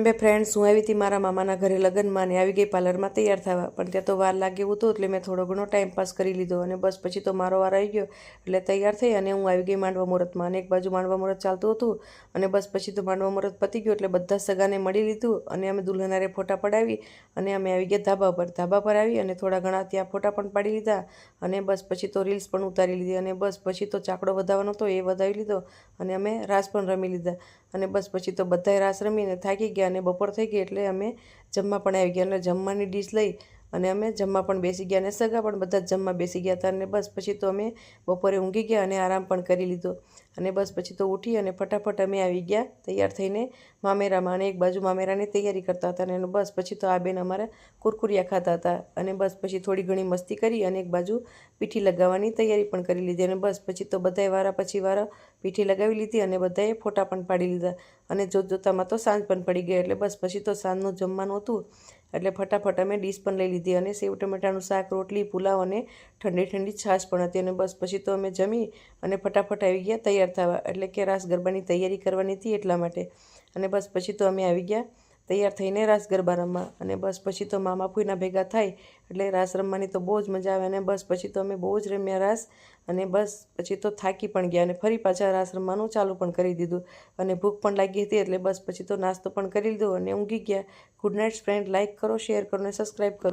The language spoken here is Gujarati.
કેમ બે ફ્રેન્ડ્સ, હું આવી હતી મારા મામાના ઘરે લગ્નમાં અને આવી ગઈ પાર્લરમાં તૈયાર થવા, પણ ત્યાં તો વાર લાગે એવું હતું એટલે મેં થોડો ઘણો ટાઈમ પાસ કરી લીધો અને બસ પછી તો મારો વાર આવી ગયો એટલે તૈયાર થઈ અને હું આવી ગઈ માંડવા મુહૂર્તમાં. અને એક બાજુ માંડવા મુહૂર્ત ચાલતું હતું અને બસ પછી તો માંડવા મુહૂર્ત પતી ગયું એટલે બધા સગાને મળી લીધું અને અમે દુલ્હનારે ફોટા પડાવી અને અમે આવી ગયા ધાબા પર આવી અને થોડા ઘણા ત્યાં ફોટા પણ પાડી લીધા અને બસ પછી તો રીલ્સ પણ ઉતારી લીધી અને બસ પછી તો ચાકડો વધાવવાનો હતો એ વધાવી લીધો અને અમે રાસ પણ રમી લીધા અને બસ પછી તો બધાએ રાસ રમીને થાકી ગયા અને બપોર થઈ ગઈ એટલે અમે જમવા પણ આવી ગયા અને જમવાની ડીશ લઈ અને અમે જમવા પણ બેસી ગયા અને સગા પણ બધા જમવા બેસી ગયા હતા અને બસ પછી તો અમે બપોરે ઊંઘી ગયા અને આરામ પણ કરી લીધો અને બસ પછી તો ઉઠી અને ફટાફટ અમે આવી ગયા તૈયાર થઈને મામેરામાં. અને એક બાજુ મામેરાની તૈયારી કરતા હતા અને બસ પછી તો આ બેન અમારા કુરકુરિયા ખાતા હતા અને બસ પછી થોડી ઘણી મસ્તી કરી અને એક બાજુ પીઠી લગાવવાની તૈયારી પણ કરી લીધી અને બસ પછી તો બધાએ વારા પછી વારા પીઠી લગાવી લીધી અને બધાએ ફોટા પણ પાડી લીધા અને જોતજોતામાં તો સાંજ પણ પડી ગઈ એટલે બસ પછી તો સાંજનું જમવાનું હતું એટલે ફટાફટ અમે ડીશ પણ લઈ લીધી અને સેવ ટમેટાનું શાક, રોટલી, પુલાવ અને ઠંડી ઠંડી છાશ પણ હતી અને બસ પછી તો અમે જમી અને ફટાફટ આવી ગયા તૈયાર થવા, એટલે કે રાસ ગરબાની તૈયારી કરવાની હતી એટલા માટે. અને બસ પછી તો અમે આવી ગયા તૈયાર થઈને રાસ ગરબા રમવા અને બસ પછી તો મામા ફૂઈના ભેગા થાય એટલે રાસ રમવાની તો બહુ જ મજા આવે અને બસ પછી તો અમે બહુ જ રમ્યા રાસ અને બસ પછી તો થાકી પણ ગયા અને ફરી પાછા રાસ રમવાનું ચાલુ પણ કરી દીધું અને ભૂખ પણ લાગી હતી એટલે બસ પછી તો નાસ્તો પણ કરી લીધો અને ઊંઘી ગયા. Good night friend. લાઇક કરો, શેર કરો અને સબસ્ક્રાઈબ કરો.